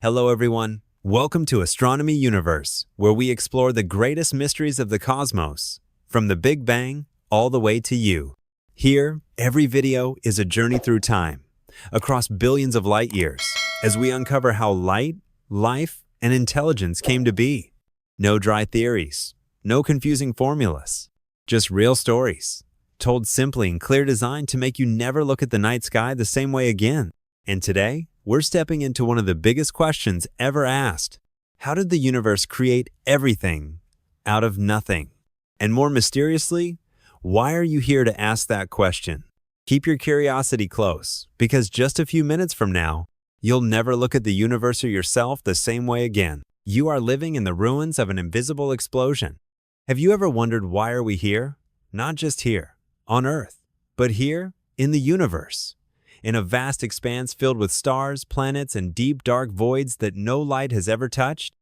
Hello everyone. Welcome to Astronomy Universe, where we explore the greatest mysteries of the cosmos, from the Big Bang all the way to you. Here, every video is a journey through time, across billions of light years, as we uncover how light, life, and intelligence came to be. No dry theories, no confusing formulas, just real stories, told simply in clear design to make you never look at the night sky the same way again. And today, we're stepping into one of the biggest questions ever asked. How did the universe create everything out of nothing? And more mysteriously, why are you here to ask that question? Keep your curiosity close, because just a few minutes from now, you'll never look at the universe or yourself the same way again. You are living in the ruins of an invisible explosion. Have you ever wondered why are we here? Not just here, on Earth, but here in the universe. In a vast expanse filled with stars, planets, and deep dark voids that no light has ever touched?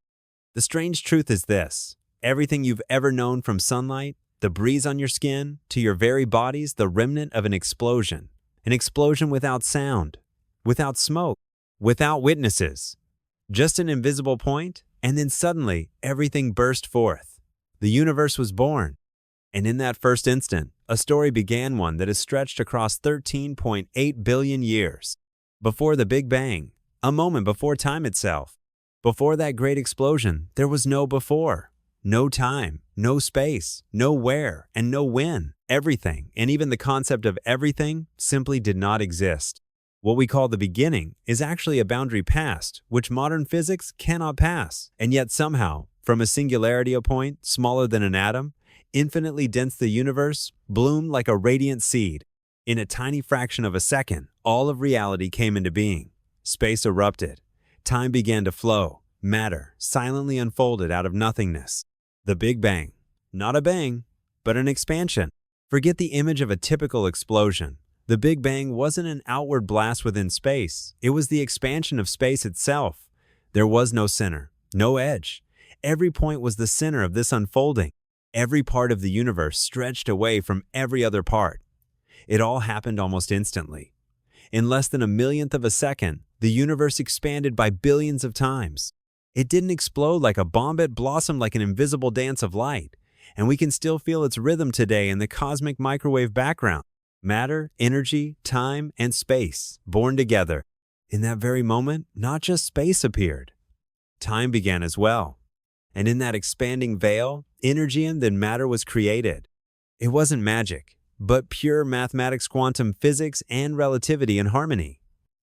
The strange truth is this: everything you've ever known, from sunlight, the breeze on your skin, to your very body's the remnant of an explosion without sound, without smoke, without witnesses. Just an invisible point, and then suddenly everything burst forth. The universe was born. And in that first instant, a story began, one that has stretched across 13.8 billion years. Before the Big Bang, a moment before time itself. Before that great explosion, there was no before. No time, no space, no where, and no when. Everything, and even the concept of everything, simply did not exist. What we call the beginning is actually a boundary past, which modern physics cannot pass. And yet somehow, from a singularity, a point smaller than an atom, infinitely dense, the universe bloomed like a radiant seed. In a tiny fraction of a second, all of reality came into being. Space erupted. Time began to flow. Matter silently unfolded out of nothingness. The Big Bang. Not a bang, but an expansion. Forget the image of a typical explosion. The Big Bang wasn't an outward blast within space. It was the expansion of space itself. There was no center, no edge. Every point was the center of this unfolding. Every part of the universe stretched away from every other part. It all happened almost instantly. In less than a millionth of a second, the universe expanded by billions of times. It didn't explode like a bomb, it blossomed like an invisible dance of light, and we can still feel its rhythm today in the cosmic microwave background. Matter, energy, time, and space, born together. In that very moment, not just space appeared. Time began as well. And in that expanding veil, energy and then matter was created. It wasn't magic, but pure mathematics, quantum physics, and relativity in harmony.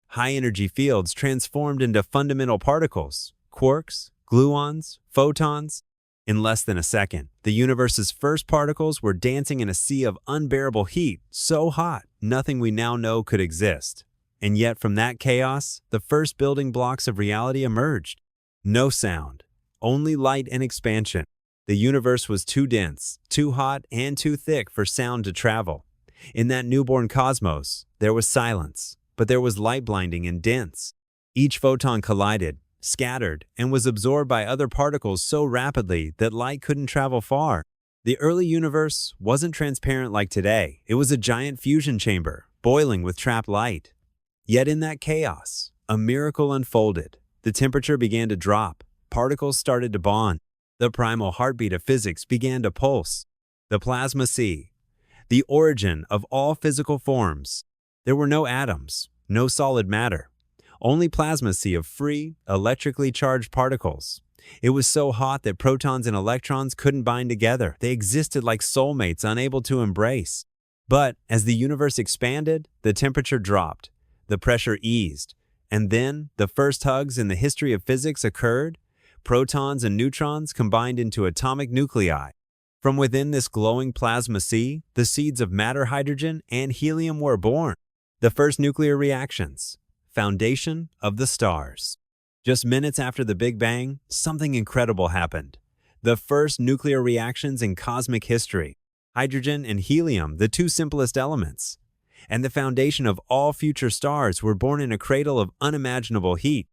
High-energy fields transformed into fundamental particles, quarks, gluons, photons. In less than a second, the universe's first particles were dancing in a sea of unbearable heat, so hot, nothing we now know could exist. And yet from that chaos, the first building blocks of reality emerged. No sound. Only light and expansion. The universe was too dense, too hot, and too thick for sound to travel. In that newborn cosmos, there was silence, but there was light, blinding and dense. Each photon collided, scattered, and was absorbed by other particles so rapidly that light couldn't travel far. The early universe wasn't transparent like today. It was a giant fusion chamber, boiling with trapped light. Yet in that chaos, a miracle unfolded. The temperature began to drop. Particles started to bond. The primal heartbeat of physics began to pulse. The plasma sea, the origin of all physical forms. There were no atoms, no solid matter, only plasma sea of free, electrically charged particles. It was so hot that protons and electrons couldn't bind together. They existed like soulmates, unable to embrace. But as the universe expanded, the temperature dropped, the pressure eased, and then the first hugs in the history of physics occurred. Protons and neutrons combined into atomic nuclei. From within this glowing plasma sea, the seeds of matter, hydrogen, and helium were born. The first nuclear reactions. Foundation of the stars. Just minutes after the Big Bang, something incredible happened. The first nuclear reactions in cosmic history. Hydrogen and helium, the two simplest elements. And the foundation of all future stars, were born in a cradle of unimaginable heat.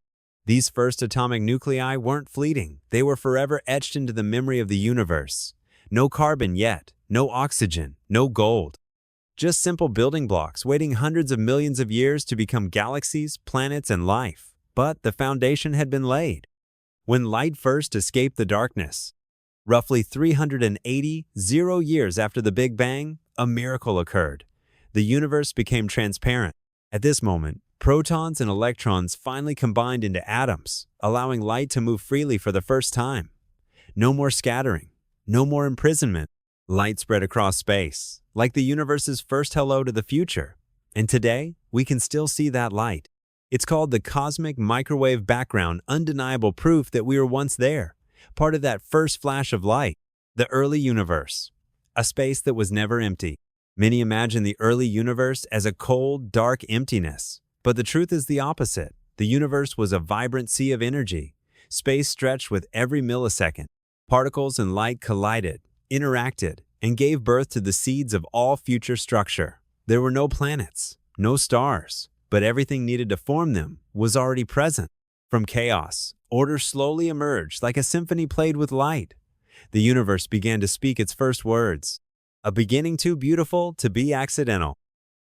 These first atomic nuclei weren't fleeting. They were forever etched into the memory of the universe. No carbon yet, no oxygen, no gold. Just simple building blocks waiting hundreds of millions of years to become galaxies, planets, and life. but the foundation had been laid. When light first escaped the darkness, roughly 380 years after the Big Bang, a miracle occurred. The universe became transparent. At this moment, protons and electrons finally combined into atoms, allowing light to move freely for the first time. No more scattering, no more imprisonment. Light spread across space, like the universe's first hello to the future. And today, we can still see that light. It's called the cosmic microwave background, undeniable proof that we were once there, part of that first flash of light, the early universe, a space that was never empty. Many imagine the early universe as a cold, dark emptiness, but the truth is the opposite. The universe was a vibrant sea of energy. Space stretched with every millisecond. Particles and light collided, interacted, and gave birth to the seeds of all future structure. There were no planets, no stars, but everything needed to form them was already present. From chaos, order slowly emerged like a symphony played with light. The universe began to speak its first words, a beginning too beautiful to be accidental.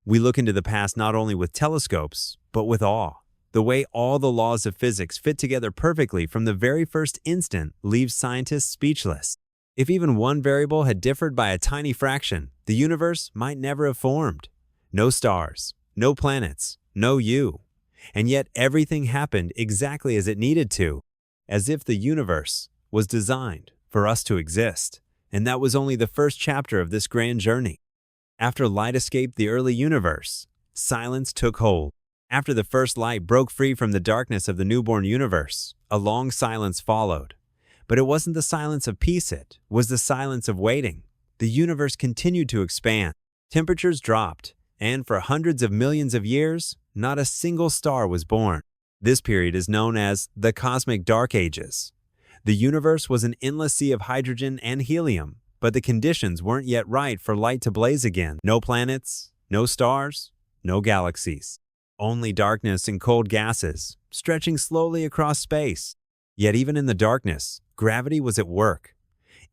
We look into the past not only with telescopes, but with awe. The way all the laws of physics fit together perfectly from the very first instant leaves scientists speechless. If even one variable had differed by a tiny fraction, the universe might never have formed. No stars, no planets, no you. And yet everything happened exactly as it needed to, as if the universe was designed for us to exist. And that was only the first chapter of this grand journey. After light escaped the early universe, silence took hold. After the first light broke free from the darkness of the newborn universe, a long silence followed. But it wasn't the silence of peace, it was the silence of waiting. The universe continued to expand. Temperatures dropped, and for hundreds of millions of years, not a single star was born. This period is known as the Cosmic Dark Ages. The universe was an endless sea of hydrogen and helium, but the conditions weren't yet right for light to blaze again. No planets, no stars, no galaxies. Only darkness and cold gases, stretching slowly across space. Yet even in the darkness, gravity was at work.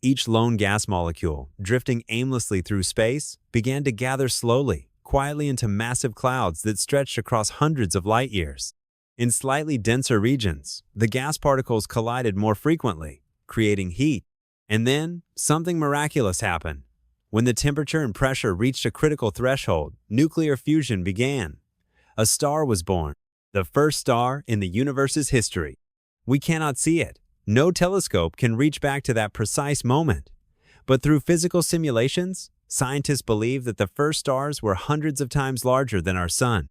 Each lone gas molecule, drifting aimlessly through space, began to gather slowly, quietly into massive clouds that stretched across hundreds of light years. In slightly denser regions, the gas particles collided more frequently, creating heat. And then, something miraculous happened. When the temperature and pressure reached a critical threshold, nuclear fusion began. A star was born, the first star in the universe's history. We cannot see it. No telescope can reach back to that precise moment. But through physical simulations, scientists believe that the first stars were hundreds of times larger than our sun.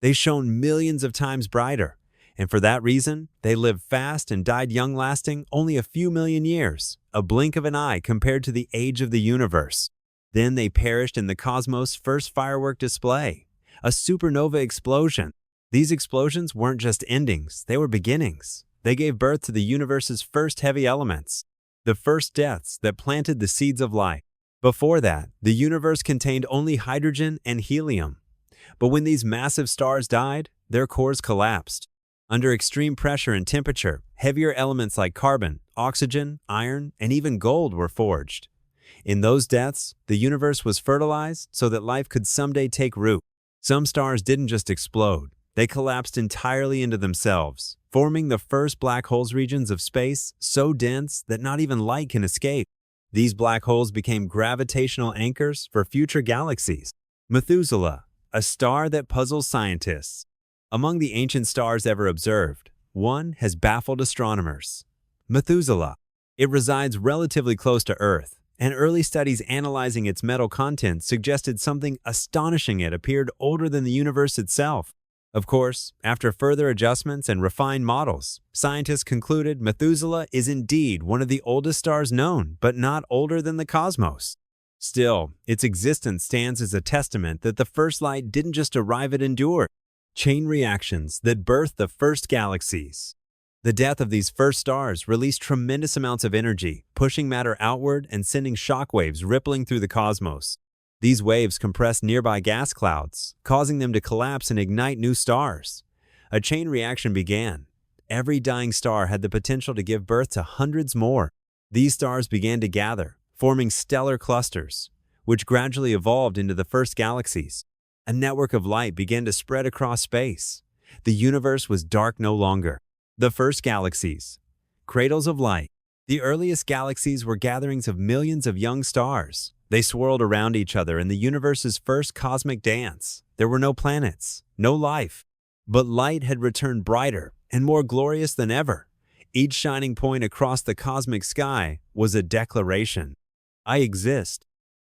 They shone millions of times brighter, and for that reason, they lived fast and died young, lasting only a few million years, a blink of an eye compared to the age of the universe. Then they perished in the cosmos' first firework display, a supernova explosion. These explosions weren't just endings, they were beginnings. They gave birth to the universe's first heavy elements, the first deaths that planted the seeds of life. Before that, the universe contained only hydrogen and helium. But when these massive stars died, their cores collapsed. Under extreme pressure and temperature, heavier elements like carbon, oxygen, iron, and even gold were forged. In those deaths, the universe was fertilized so that life could someday take root. Some stars didn't just explode, they collapsed entirely into themselves, forming the first black holes regions of space so dense that not even light can escape. These black holes became gravitational anchors for future galaxies. Methuselah, a star that puzzles scientists. Among the ancient stars ever observed, one has baffled astronomers. Methuselah. It resides relatively close to Earth, and early studies analyzing its metal content suggested something astonishing. It appeared older than the universe itself. Of course, after further adjustments and refined models, scientists concluded Methuselah is indeed one of the oldest stars known, but not older than the cosmos. Still, its existence stands as a testament that the first light didn't just arrive, it endured. Chain reactions that birthed the first galaxies. The death of these first stars released tremendous amounts of energy, pushing matter outward and sending shockwaves rippling through the cosmos. These waves compressed nearby gas clouds, causing them to collapse and ignite new stars. A chain reaction began. Every dying star had the potential to give birth to hundreds more. These stars began to gather, forming stellar clusters, which gradually evolved into the first galaxies. A network of light began to spread across space. The universe was dark no longer. The first galaxies. Cradles of light. The earliest galaxies were gatherings of millions of young stars. They swirled around each other in the universe's first cosmic dance. There were no planets, no life. But light had returned brighter and more glorious than ever. Each shining point across the cosmic sky was a declaration. I exist.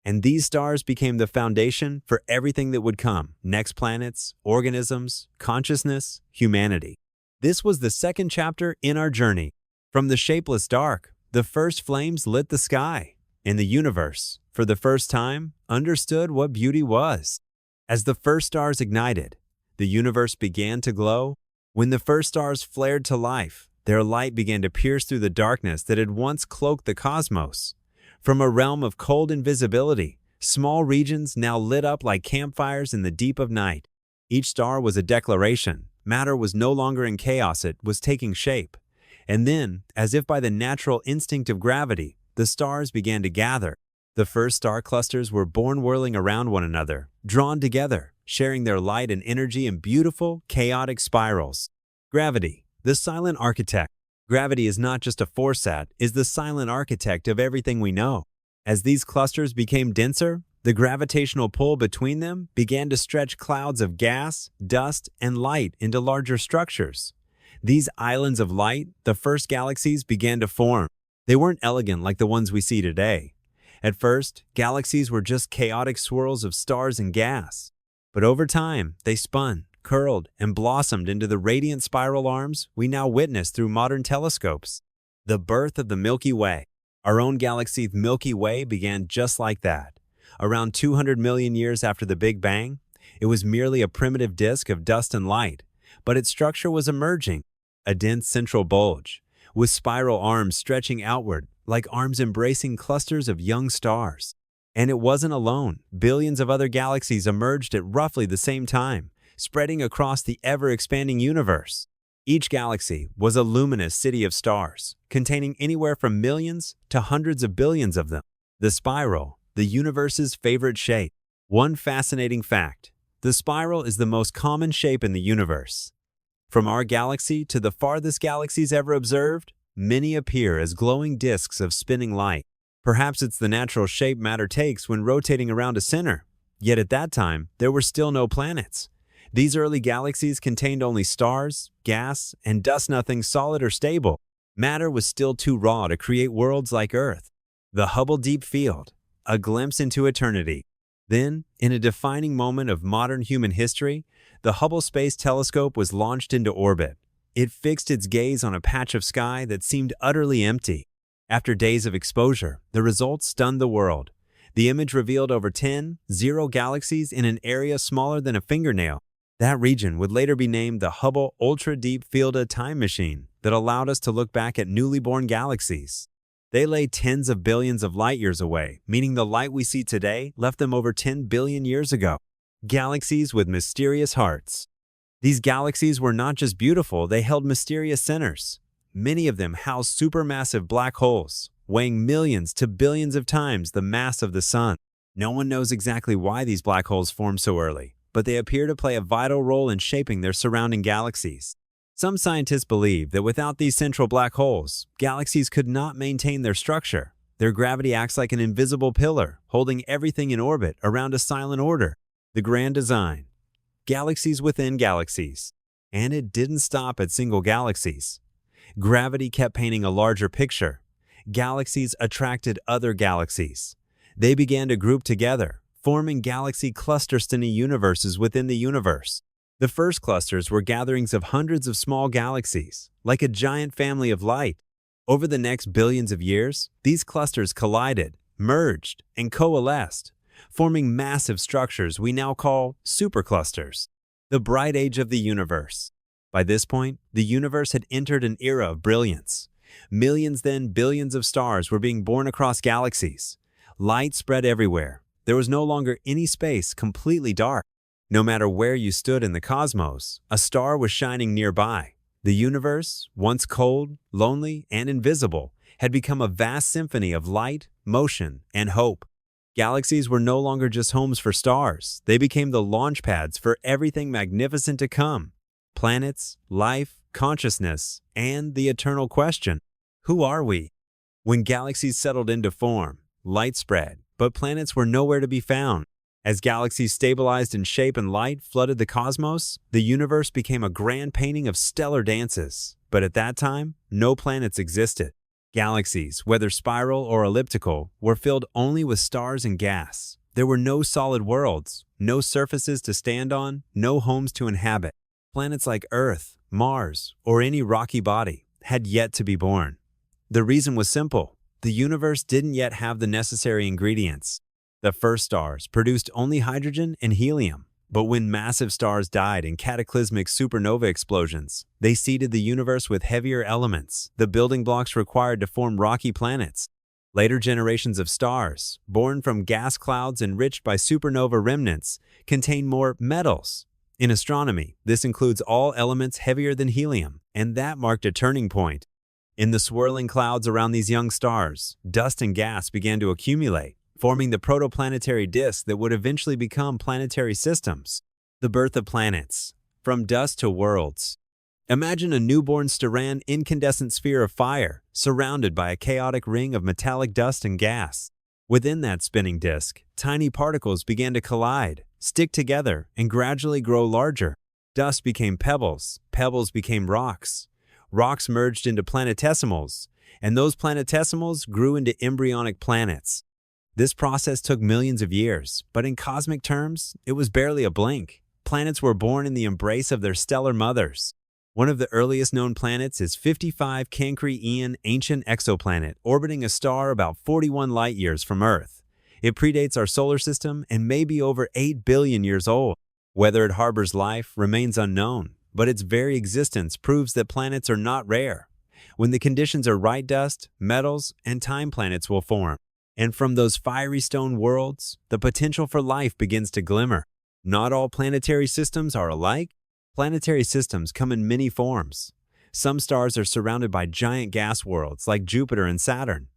And these stars became the foundation for everything that would come: next planets, organisms, consciousness, humanity. This was the second chapter in our journey. From the shapeless dark, the first flames lit the sky, and the universe, for the first time, understood what beauty was. As the first stars ignited, the universe began to glow. When the first stars flared to life, their light began to pierce through the darkness that had once cloaked the cosmos. From a realm of cold invisibility, small regions now lit up like campfires in the deep of night. Each star was a declaration. Matter was no longer in chaos, it was taking shape. And then, as if by the natural instinct of gravity, the stars began to gather. The first star clusters were born whirling around one another, drawn together, sharing their light and energy in beautiful, chaotic spirals. Gravity, the silent architect. Gravity is not just a force that is the silent architect of everything we know. As these clusters became denser, the gravitational pull between them began to stretch clouds of gas, dust, and light into larger structures. These islands of light, the first galaxies, began to form. They weren't elegant like the ones we see today. At first, galaxies were just chaotic swirls of stars and gas. But over time, they spun, curled, and blossomed into the radiant spiral arms we now witness through modern telescopes. The birth of the Milky Way. Our own galaxy, Milky Way, began just like that. Around 200 million years after the Big Bang, it was merely a primitive disk of dust and light, but its structure was emerging, a dense central bulge, with spiral arms stretching outward like arms embracing clusters of young stars. And it wasn't alone. Billions of other galaxies emerged at roughly the same time, spreading across the ever-expanding universe. Each galaxy was a luminous city of stars, containing anywhere from millions to hundreds of billions of them. The spiral, the universe's favorite shape. One fascinating fact: the spiral is the most common shape in the universe. From our galaxy to the farthest galaxies ever observed, many appear as glowing disks of spinning light. Perhaps it's the natural shape matter takes when rotating around a center. Yet at that time, there were still no planets. These early galaxies contained only stars, gas, and dust, nothing solid or stable. Matter was still too raw to create worlds like Earth. The Hubble Deep Field, a glimpse into eternity. Then, in a defining moment of modern human history, the Hubble Space Telescope was launched into orbit. It fixed its gaze on a patch of sky that seemed utterly empty. After days of exposure, the results stunned the world. The image revealed over 10 galaxies in an area smaller than a fingernail. That region would later be named the Hubble Ultra Deep Field Time Machine that allowed us to look back at newly born galaxies. They lay tens of billions of light years away, meaning the light we see today left them over 10 billion years ago. Galaxies with mysterious hearts. These galaxies were not just beautiful, they held mysterious centers. Many of them housed supermassive black holes, weighing millions to billions of times the mass of the Sun. No one knows exactly why these black holes formed so early, but they appear to play a vital role in shaping their surrounding galaxies. Some scientists believe that without these central black holes, galaxies could not maintain their structure. Their gravity acts like an invisible pillar, holding everything in orbit around a silent order. The grand design. Galaxies within galaxies. And it didn't stop at single galaxies. Gravity kept painting a larger picture. Galaxies attracted other galaxies. They began to group together, forming galaxy cluster-stinny universes within the universe. The first clusters were gatherings of hundreds of small galaxies, like a giant family of light. Over the next billions of years, these clusters collided, merged, and coalesced, forming massive structures we now call superclusters. The bright age of the universe. By this point, the universe had entered an era of brilliance. Millions, then billions of stars were being born across galaxies. Light spread everywhere. There was no longer any space completely dark. No matter where you stood in the cosmos, a star was shining nearby. The universe, once cold, lonely, and invisible, had become a vast symphony of light, motion, and hope. Galaxies were no longer just homes for stars. They became the launch pads for everything magnificent to come. planets, life, consciousness, and the eternal question, who are we? When galaxies settled into form, light spread, but planets were nowhere to be found. As galaxies stabilized in shape and light flooded the cosmos, the universe became a grand painting of stellar dances. But at that time, no planets existed. Galaxies, whether spiral or elliptical, were filled only with stars and gas. There were no solid worlds, no surfaces to stand on, no homes to inhabit. Planets like Earth, Mars, or any rocky body had yet to be born. The reason was simple. The universe didn't yet have the necessary ingredients. The first stars produced only hydrogen and helium, but when massive stars died in cataclysmic supernova explosions, they seeded the universe with heavier elements, the building blocks required to form rocky planets. Later generations of stars, born from gas clouds enriched by supernova remnants, contain more metals. In astronomy, this includes all elements heavier than helium, and that marked a turning point. In the swirling clouds around these young stars, dust and gas began to accumulate, forming the protoplanetary disks that would eventually become planetary systems. The birth of planets. From dust to worlds. Imagine a newborn Staran incandescent sphere of fire, surrounded by a chaotic ring of metallic dust and gas. Within that spinning disk, tiny particles began to collide, stick together, and gradually grow larger. Dust became pebbles, pebbles became rocks. Rocks merged into planetesimals, and those planetesimals grew into embryonic planets. This process took millions of years, but in cosmic terms, it was barely a blink. Planets were born in the embrace of their stellar mothers. One of the earliest known planets is 55 Cancri-Ean ancient exoplanet, orbiting a star about 41 light-years from Earth. It predates our solar system and may be over 8 billion years old. Whether it harbors life remains unknown, but its very existence proves that planets are not rare. When the conditions are right, dust, metals, and time planets will form. And from those fiery stone worlds, the potential for life begins to glimmer. Not all planetary systems are alike. Planetary systems come in many forms. Some stars are surrounded by giant gas worlds like Jupiter and Saturn.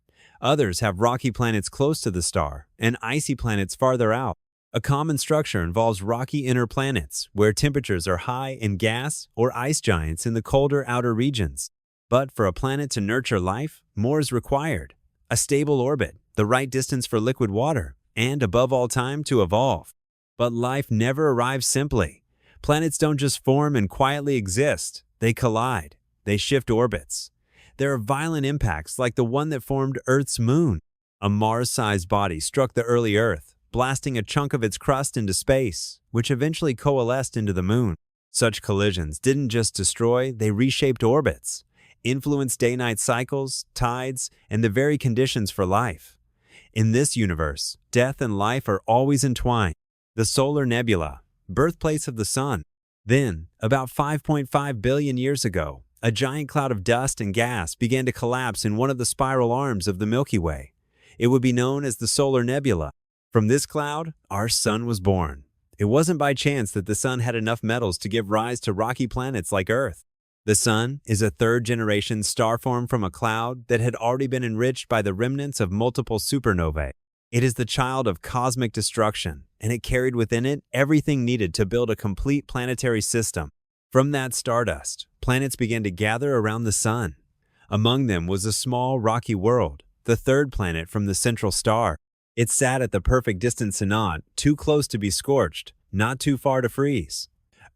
Others have rocky planets close to the star and icy planets farther out. A common structure involves rocky inner planets, where temperatures are high in gas, or ice giants in the colder outer regions. But for a planet to nurture life, more is required. A stable orbit, the right distance for liquid water, and above all time to evolve. But life never arrives simply. Planets don't just form and quietly exist. They collide. They shift orbits. There are violent impacts like the one that formed Earth's moon. A Mars-sized body struck the early Earth, blasting a chunk of its crust into space, which eventually coalesced into the moon. Such collisions didn't just destroy, they reshaped orbits, influenced day-night cycles, tides, and the very conditions for life. In this universe, death and life are always entwined. The solar nebula, birthplace of the sun. Then, about 5.5 billion years ago, a giant cloud of dust and gas began to collapse in one of the spiral arms of the Milky Way. It would be known as the solar nebula. From this cloud, our sun was born. It wasn't by chance that the sun had enough metals to give rise to rocky planets like Earth. The sun is a third-generation star formed from a cloud that had already been enriched by the remnants of multiple supernovae. It is the child of cosmic destruction, and it carried within it everything needed to build a complete planetary system. From that stardust, planets began to gather around the sun. Among them was a small rocky world, the third planet from the central star. It sat at the perfect distance to not too close to be scorched, not too far to freeze.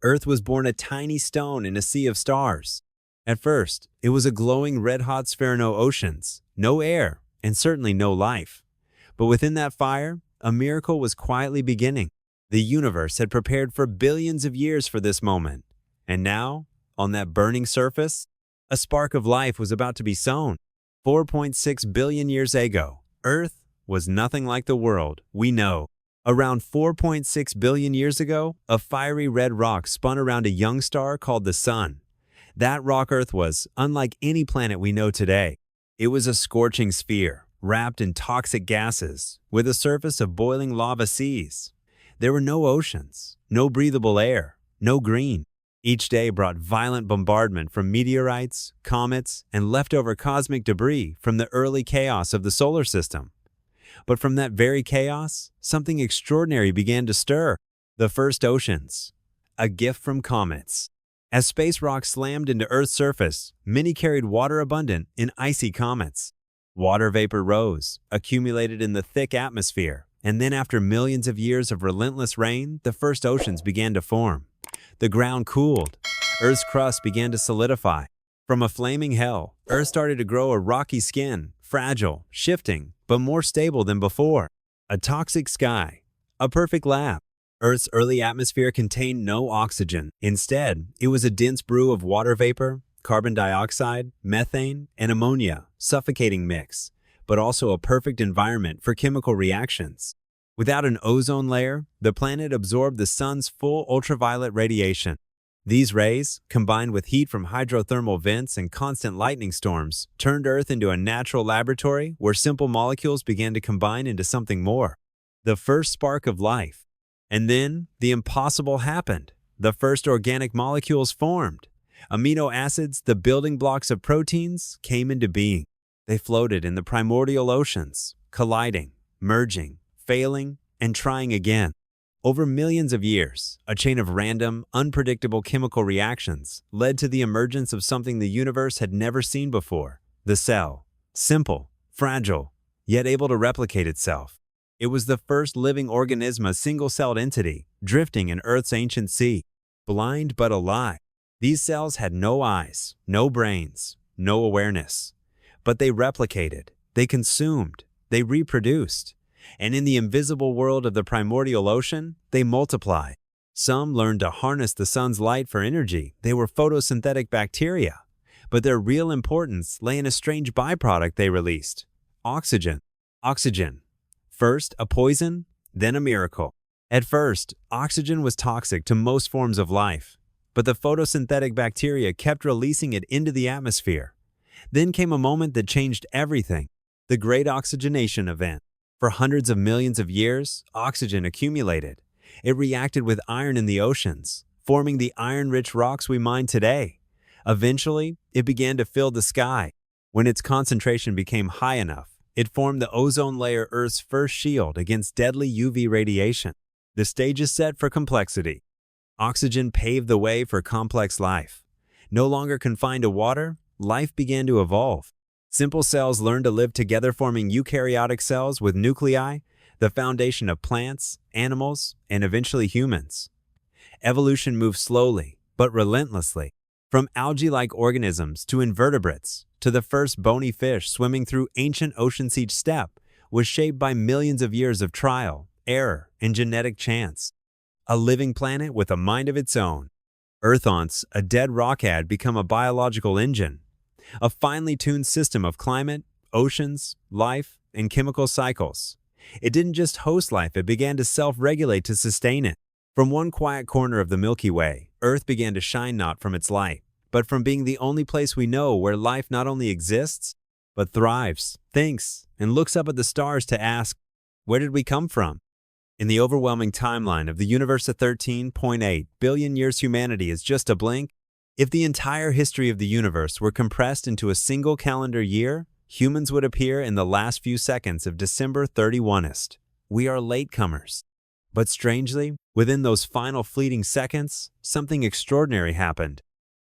Earth was born a tiny stone in a sea of stars. At first, it was a glowing red-hot sphere, no oceans, no air, and certainly no life. But within that fire, a miracle was quietly beginning. The universe had prepared for billions of years for this moment. And now, on that burning surface, a spark of life was about to be sown. 4.6 billion years ago, Earth was nothing like the world we know. Around 4.6 billion years ago, a fiery red rock spun around a young star called the Sun. That rock Earth was unlike any planet we know today. It was a scorching sphere, wrapped in toxic gases, with a surface of boiling lava seas. There were no oceans, no breathable air, no green. Each day brought violent bombardment from meteorites, comets, and leftover cosmic debris from the early chaos of the solar system. But from that very chaos, something extraordinary began to stir. The first oceans, a gift from comets. As space rocks slammed into Earth's surface, many carried water abundant in icy comets. Water vapor rose, accumulated in the thick atmosphere, and then after millions of years of relentless rain, the first oceans began to form. The ground cooled. Earth's crust began to solidify. From a flaming hell, Earth started to grow a rocky skin, fragile, shifting, but more stable than before. A toxic sky. A perfect lab. Earth's early atmosphere contained no oxygen. Instead, it was a dense brew of water vapor, carbon dioxide, methane, and ammonia, suffocating mix, but also a perfect environment for chemical reactions. Without an ozone layer, the planet absorbed the sun's full ultraviolet radiation. These rays, combined with heat from hydrothermal vents and constant lightning storms, turned Earth into a natural laboratory where simple molecules began to combine into something more. The first spark of life. And then, the impossible happened. The first organic molecules formed. Amino acids, the building blocks of proteins, came into being. They floated in the primordial oceans, colliding, merging, failing, and trying again. Over millions of years, a chain of random, unpredictable chemical reactions led to the emergence of something the universe had never seen before: the cell. Simple, fragile, yet able to replicate itself. It was the first living organism, a single-celled entity, drifting in Earth's ancient sea. Blind but alive. These cells had no eyes, no brains, no awareness. But they replicated, they consumed, they reproduced. And in the invisible world of the primordial ocean, they multiplied. Some learned to harness the sun's light for energy. They were photosynthetic bacteria. But their real importance lay in a strange byproduct they released: oxygen. Oxygen. First a poison, then a miracle. At first, oxygen was toxic to most forms of life, but the photosynthetic bacteria kept releasing it into the atmosphere. Then came a moment that changed everything: the Great Oxygenation Event. For hundreds of millions of years, oxygen accumulated. It reacted with iron in the oceans, forming the iron-rich rocks we mine today. Eventually, it began to fill the sky. When its concentration became high enough, it formed the ozone layer, Earth's first shield against deadly UV radiation. The stage is set for complexity. Oxygen paved the way for complex life. No longer confined to water, life began to evolve. Simple cells learned to live together, forming eukaryotic cells with nuclei, the foundation of plants, animals, and eventually humans. Evolution moved slowly, but relentlessly. From algae-like organisms to invertebrates, to the first bony fish swimming through ancient oceans, each step was shaped by millions of years of trial, error, and genetic chance. A living planet with a mind of its own. Earthonce, a dead rock, had become a biological engine. A finely tuned system of climate, oceans, life, and chemical cycles. It didn't just host life, it began to self-regulate to sustain it. From one quiet corner of the Milky Way, Earth began to shine not from its light, but from being the only place we know where life not only exists, but thrives, thinks, and looks up at the stars to ask, where did we come from? In the overwhelming timeline of the universe of 13.8 billion years, humanity is just a blink. If the entire history of the universe were compressed into a single calendar year, humans would appear in the last few seconds of December 31st. We are latecomers. But strangely, within those final fleeting seconds, something extraordinary happened.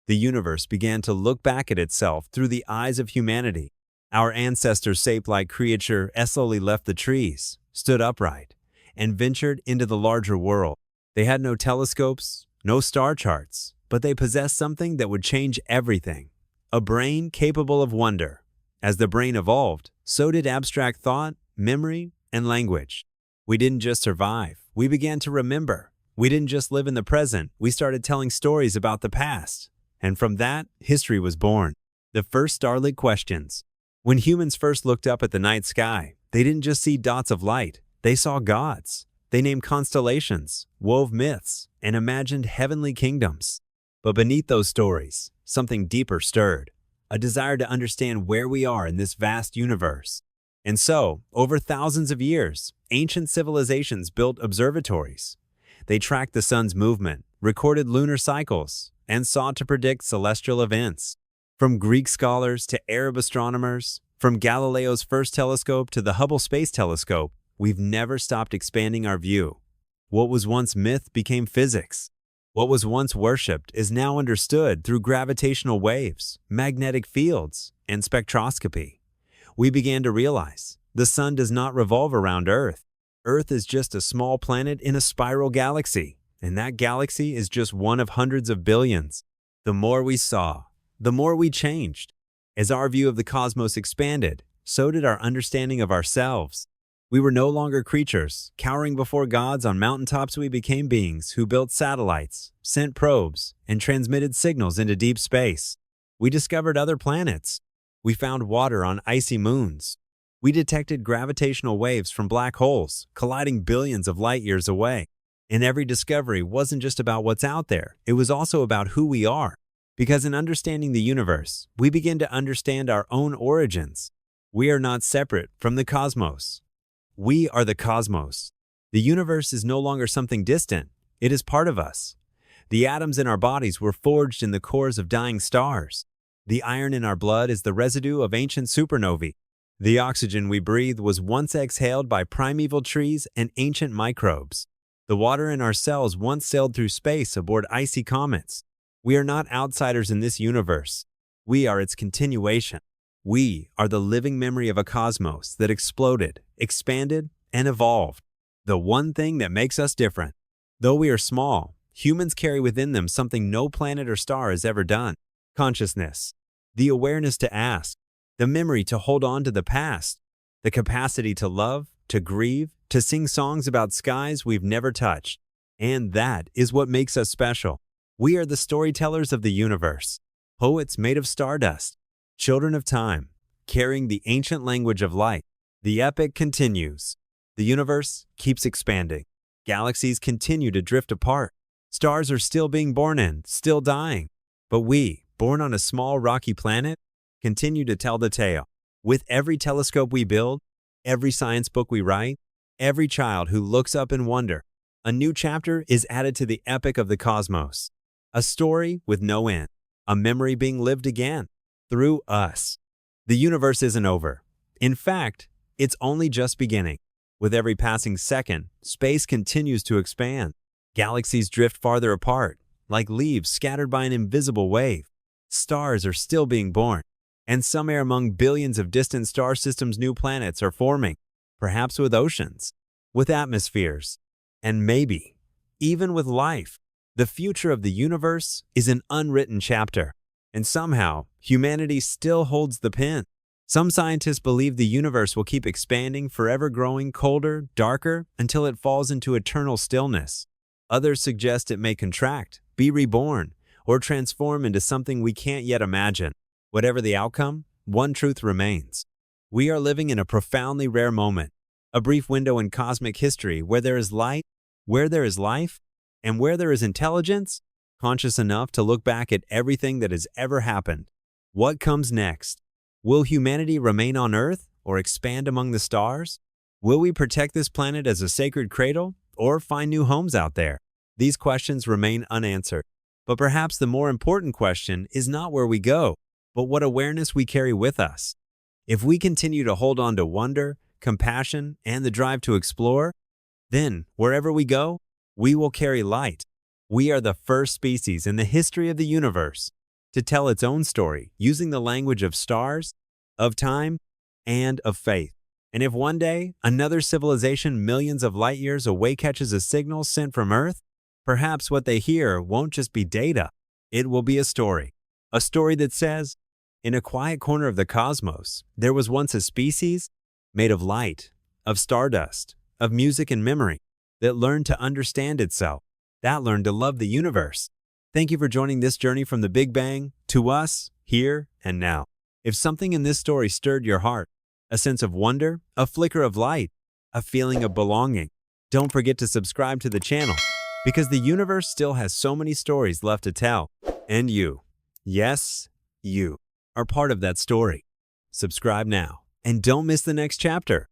The universe began to look back at itself through the eyes of humanity. Our ancestors, ape-like creature, slowly left the trees, stood upright, and ventured into the larger world. They had no telescopes, no star charts, but they possessed something that would change everything: a brain capable of wonder. As the brain evolved, so did abstract thought, memory, and language. We didn't just survive, we began to remember. We didn't just live in the present, we started telling stories about the past. And from that, history was born. The first starlit questions. When humans first looked up at the night sky, they didn't just see dots of light, they saw gods. They named constellations, wove myths, and imagined heavenly kingdoms. But beneath those stories, something deeper stirred, a desire to understand where we are in this vast universe. And so, over thousands of years, ancient civilizations built observatories. They tracked the sun's movement, recorded lunar cycles, and sought to predict celestial events. From Greek scholars to Arab astronomers, from Galileo's first telescope to the Hubble Space Telescope, we've never stopped expanding our view. What was once myth became physics. What was once worshipped is now understood through gravitational waves, magnetic fields, and spectroscopy. We began to realize the sun does not revolve around Earth. Earth is just a small planet in a spiral galaxy, and that galaxy is just one of hundreds of billions. The more we saw, the more we changed. As our view of the cosmos expanded, so did our understanding of ourselves. We were no longer creatures, cowering before gods on mountaintops. We became beings who built satellites, sent probes, and transmitted signals into deep space. We discovered other planets. We found water on icy moons. We detected gravitational waves from black holes, colliding billions of light years away. And every discovery wasn't just about what's out there, it was also about who we are. Because in understanding the universe, we begin to understand our own origins. We are not separate from the cosmos. We are the cosmos. The universe is no longer something distant. It is part of us. The atoms in our bodies were forged in the cores of dying stars. The iron in our blood is the residue of ancient supernovae. The oxygen we breathe was once exhaled by primeval trees and ancient microbes. The water in our cells once sailed through space aboard icy comets. We are not outsiders in this universe. We are its continuation. We are the living memory of a cosmos that exploded, expanded, and evolved. The one thing that makes us different. Though we are small, humans carry within them something no planet or star has ever done. Consciousness, the awareness to ask, the memory to hold on to the past, the capacity to love, to grieve, to sing songs about skies we've never touched. And that is what makes us special. We are the storytellers of the universe, poets made of stardust, children of time, carrying the ancient language of light. The epic continues. The universe keeps expanding. Galaxies continue to drift apart. Stars are still being born and still dying. But we, born on a small rocky planet, continue to tell the tale. With every telescope we build, every science book we write, every child who looks up in wonder, a new chapter is added to the epic of the cosmos. A story with no end, a memory being lived again. Through us. The universe isn't over. In fact, it's only just beginning. With every passing second, space continues to expand. Galaxies drift farther apart, like leaves scattered by an invisible wave. Stars are still being born, and somewhere among billions of distant star systems new planets are forming, perhaps with oceans, with atmospheres, and maybe even with life. The future of the universe is an unwritten chapter. And somehow, humanity still holds the pen. Some scientists believe the universe will keep expanding, forever growing colder, darker, until it falls into eternal stillness. Others suggest it may contract, be reborn, or transform into something we can't yet imagine. Whatever the outcome, one truth remains. We are living in a profoundly rare moment, a brief window in cosmic history where there is light, where there is life, and where there is intelligence, conscious enough to look back at everything that has ever happened. What comes next? Will humanity remain on Earth or expand among the stars? Will we protect this planet as a sacred cradle or find new homes out there? These questions remain unanswered. But perhaps the more important question is not where we go, but what awareness we carry with us. If we continue to hold on to wonder, compassion, and the drive to explore, then wherever we go, we will carry light. We are the first species in the history of the universe to tell its own story using the language of stars, of time, and of faith. And if one day another civilization millions of light years away catches a signal sent from Earth, perhaps what they hear won't just be data. It will be a story that says, in a quiet corner of the cosmos, there was once a species made of light, of stardust, of music and memory, that learned to understand itself, that learned to love the universe. Thank you for joining this journey from the Big Bang to us, here and now. If something in this story stirred your heart, a sense of wonder, a flicker of light, a feeling of belonging, don't forget to subscribe to the channel, because the universe still has so many stories left to tell. And you, yes, you, are part of that story. Subscribe now, and don't miss the next chapter.